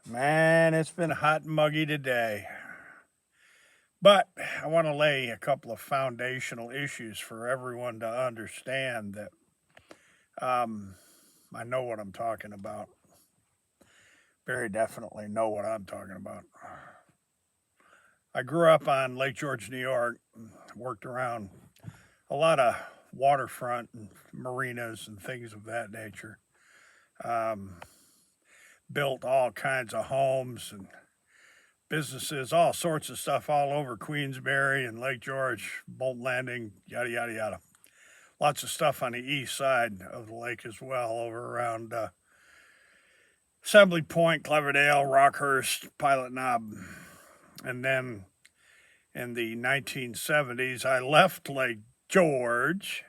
Man, it's been hot and muggy today. But I want to lay a couple of foundational issues for everyone to understand that um, I know what I'm talking about. Very definitely know what I'm talking about. I grew up on Lake George, New York, worked around a lot of waterfront and marinas and things of that nature. Um, Built all kinds of homes and businesses, all sorts of stuff all over Queensbury and Lake George, Bolt Landing, yada, yada, yada. Lots of stuff on the east side of the lake as well, over around Assembly Point, Cleverdale, Rockhurst, Pilot Knob. And then in the 1970s, I left Lake George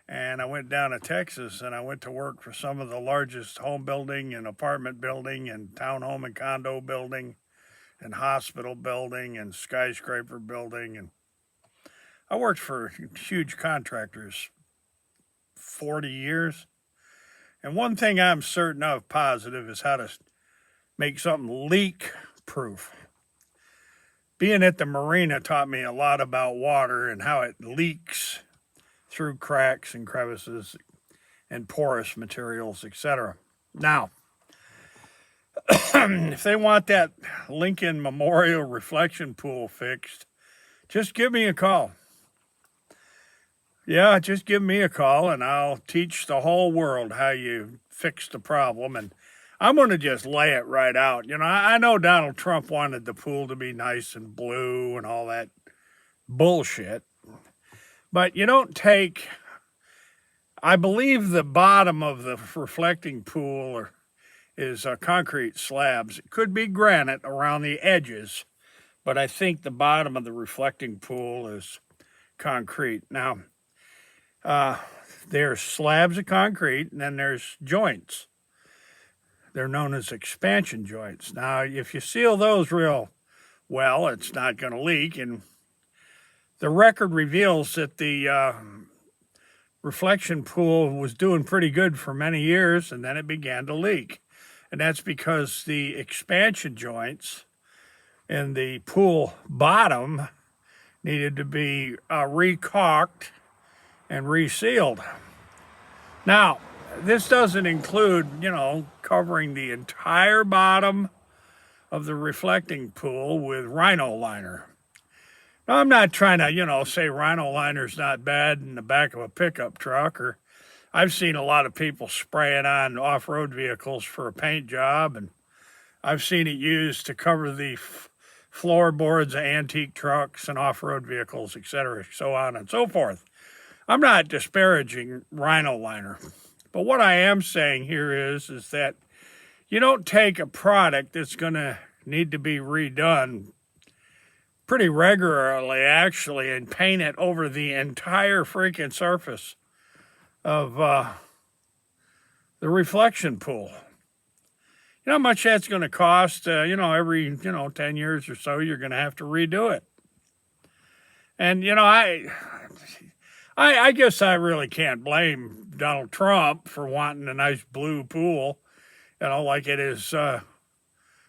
and I went down to Texas and I went to work for some of the largest home building and apartment building and townhome and condo building and hospital building and skyscraper building. And I worked for huge contractors 40 years. And one thing I'm certain of positive is how to make something leak proof. Being at the marina taught me a lot about water and how it leaks through cracks and crevices and porous materials, etc. Now, if they want that Lincoln Memorial reflection pool fixed, just give me a call. Yeah, just give me a call and I'll teach the whole world how you fix the problem. And I'm going to just lay it right out. I know Donald Trump wanted the pool to be nice and blue and all that bullshit. But you don't take, I believe the bottom of the reflecting pool is concrete slabs. It could be granite around the edges, but I think the bottom of the reflecting pool is concrete. Now, there's slabs of concrete, and then there's joints. They're known as expansion joints. Now, if you seal those real well, it's not going to leak. And the record reveals that the reflection pool was doing pretty good for many years, and then it began to leak. And that's because the expansion joints in the pool bottom needed to be recaulked and resealed. Now, this doesn't include, covering the entire bottom of the reflecting pool with rhino liner. Now, I'm not trying to, say rhino liner's not bad in the back of a pickup truck, or I've seen a lot of people spray it on off-road vehicles for a paint job, and I've seen it used to cover the floorboards of antique trucks and off-road vehicles, etc., so on and so forth. I'm not disparaging rhino liner, but what I am saying here is that you don't take a product that's going to need to be redone pretty regularly, actually, and paint it over the entire freaking surface of the reflection pool. You know how much that's going to cost? Every 10 years or so, you're going to have to redo it. And I guess I really can't blame Donald Trump for wanting a nice blue pool, like it is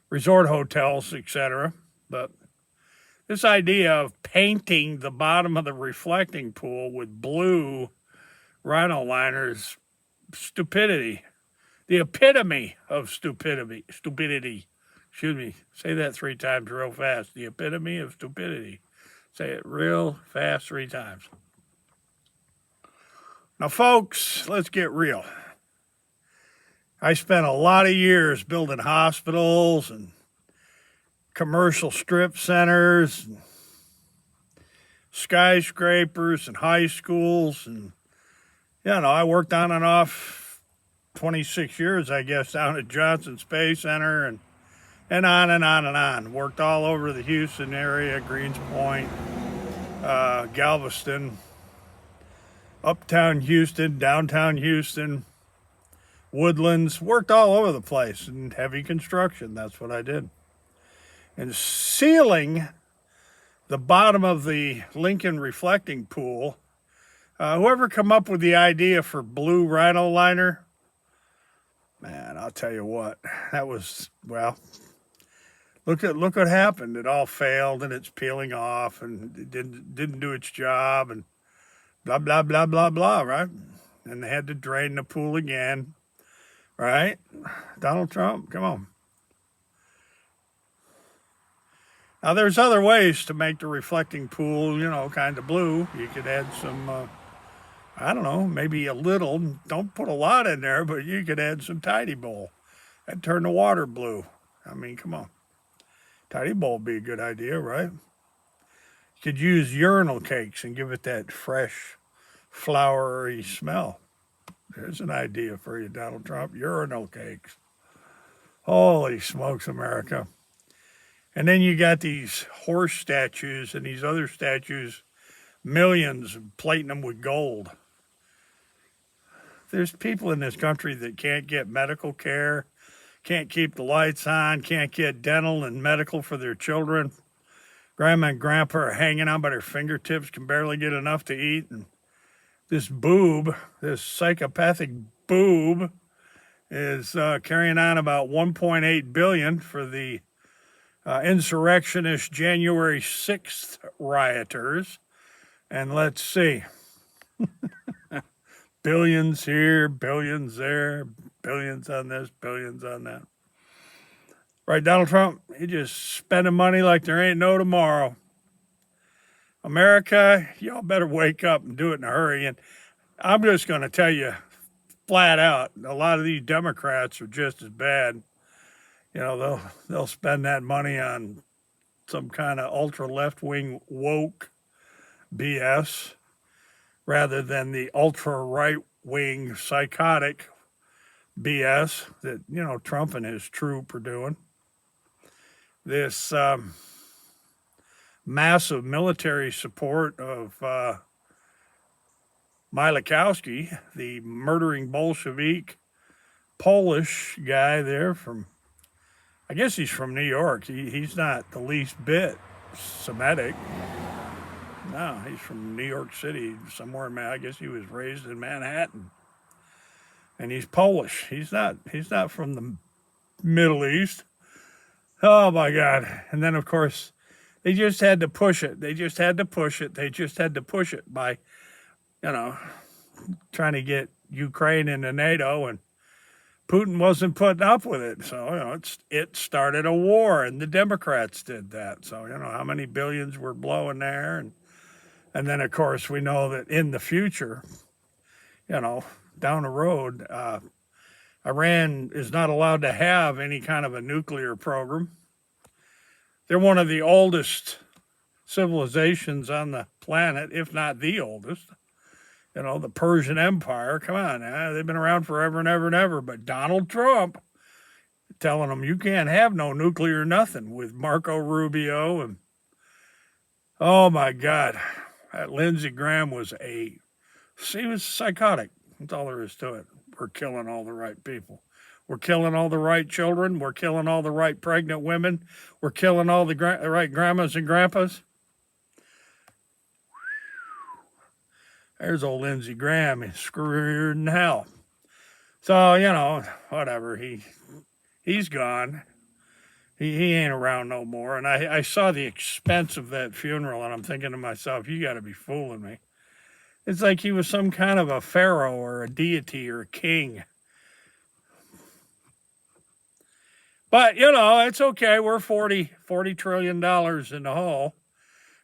resort hotels, etc. But this idea of painting the bottom of the reflecting pool with blue rhino liner is stupidity. The epitome of stupidity. Excuse me. Say that 3 times real fast. The epitome of stupidity. Say it real fast 3 times. Now, folks, let's get real. I spent a lot of years building hospitals and commercial strip centers and skyscrapers and high schools. And, I worked on and off 26 years, I guess, down at Johnson Space Center and on and on and on. Worked all over the Houston area, Greens Point, Galveston, uptown Houston, downtown Houston, Woodlands, worked all over the place in heavy construction. That's what I did. And sealing the bottom of the Lincoln reflecting pool, whoever come up with the idea for blue rhino liner, man, I'll tell you what, that was, Look what happened. It all failed and it's peeling off and it didn't do its job and blah blah blah blah blah, right? And they had to drain the pool again, right? Donald Trump, come on. Now there's other ways to make the reflecting pool, kind of blue. You could add some I don't know, maybe a little, don't put a lot in there, but you could add some Tidy Bowl and turn the water blue. I mean, come on. Tidy Bowl would be a good idea, right? You could use urinal cakes and give it that fresh, flowery smell. There's an idea for you, Donald Trump. Urinal cakes. Holy smokes, America. And then you got these horse statues and these other statues, millions, plating them with gold. There's people in this country that can't get medical care, can't keep the lights on, can't get dental and medical for their children. Grandma and grandpa are hanging on by their fingertips, can barely get enough to eat. And this boob, this psychopathic boob, is carrying on about 1.8 billion for the insurrectionist January 6th rioters. And let's see. Billions here, billions there, billions on this, billions on that. Right, Donald Trump, he just spending money like there ain't no tomorrow. America, y'all better wake up and do it in a hurry. And I'm just going to tell you flat out, a lot of these Democrats are just as bad. They'll spend that money on some kind of ultra left-wing woke BS rather than the ultra right-wing psychotic BS that, Trump and his troop are doing. This massive military support of Malarky, the murdering Bolshevik Polish guy there I guess he's from New York. He's not the least bit Semitic. No, he's from New York City, somewhere I guess he was raised in Manhattan. And he's Polish. He's not from the Middle East. Oh my God. And then of course they just had to push it. They just had to push it by, trying to get Ukraine into NATO, and Putin wasn't putting up with it. So, it started a war, and the Democrats did that. So, how many billions we're blowing there. And then, of course, we know that in the future, down the road, Iran is not allowed to have any kind of a nuclear program. They're one of the oldest civilizations on the planet, if not the oldest. The Persian Empire, come on, they've been around forever and ever and ever. But Donald Trump telling them you can't have no nuclear nothing with Marco Rubio. And oh my God, that Lindsey Graham he was psychotic. That's all there is to it. We're killing all the right people. We're killing all the right children. We're killing all the right pregnant women. We're killing all the right grandmas and grandpas. There's old Lindsey Graham. He's screwed in hell. So, whatever. He's gone. He ain't around no more. And I saw the expense of that funeral, and I'm thinking to myself, you got to be fooling me. It's like he was some kind of a pharaoh or a deity or a king. But, it's okay. We're $40 trillion in the hole.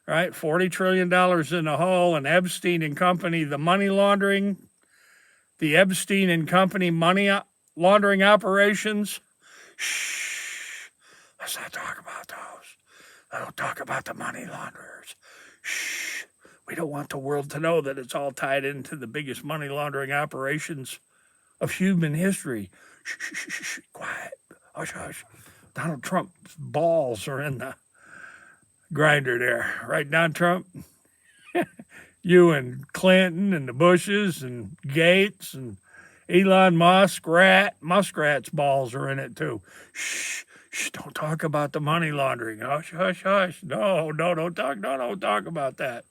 Right, $40 trillion in the hole, and Epstein and Company, the money laundering, the Epstein and Company money laundering operations. Shh, let's not talk about those. I don't talk about the money launderers. Shh, we don't want the world to know that it's all tied into the biggest money laundering operations of human history. Shh, shh, shh, shh, quiet, hush, hush. Donald Trump's balls are in the grinder there, right, Don Trump? You and Clinton and the Bushes and Gates and Elon Muskrat's balls are in it too. Shh, shh, don't talk about the money laundering. Hush, hush, hush. No, don't talk about that.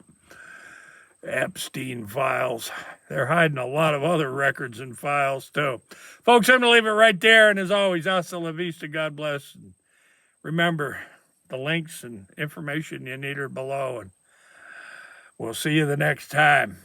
Epstein files. They're hiding a lot of other records and files too. Folks, I'm going to leave it right there. And as always, hasta la vista. God bless. Remember, the links and information you need are below, and we'll see you the next time.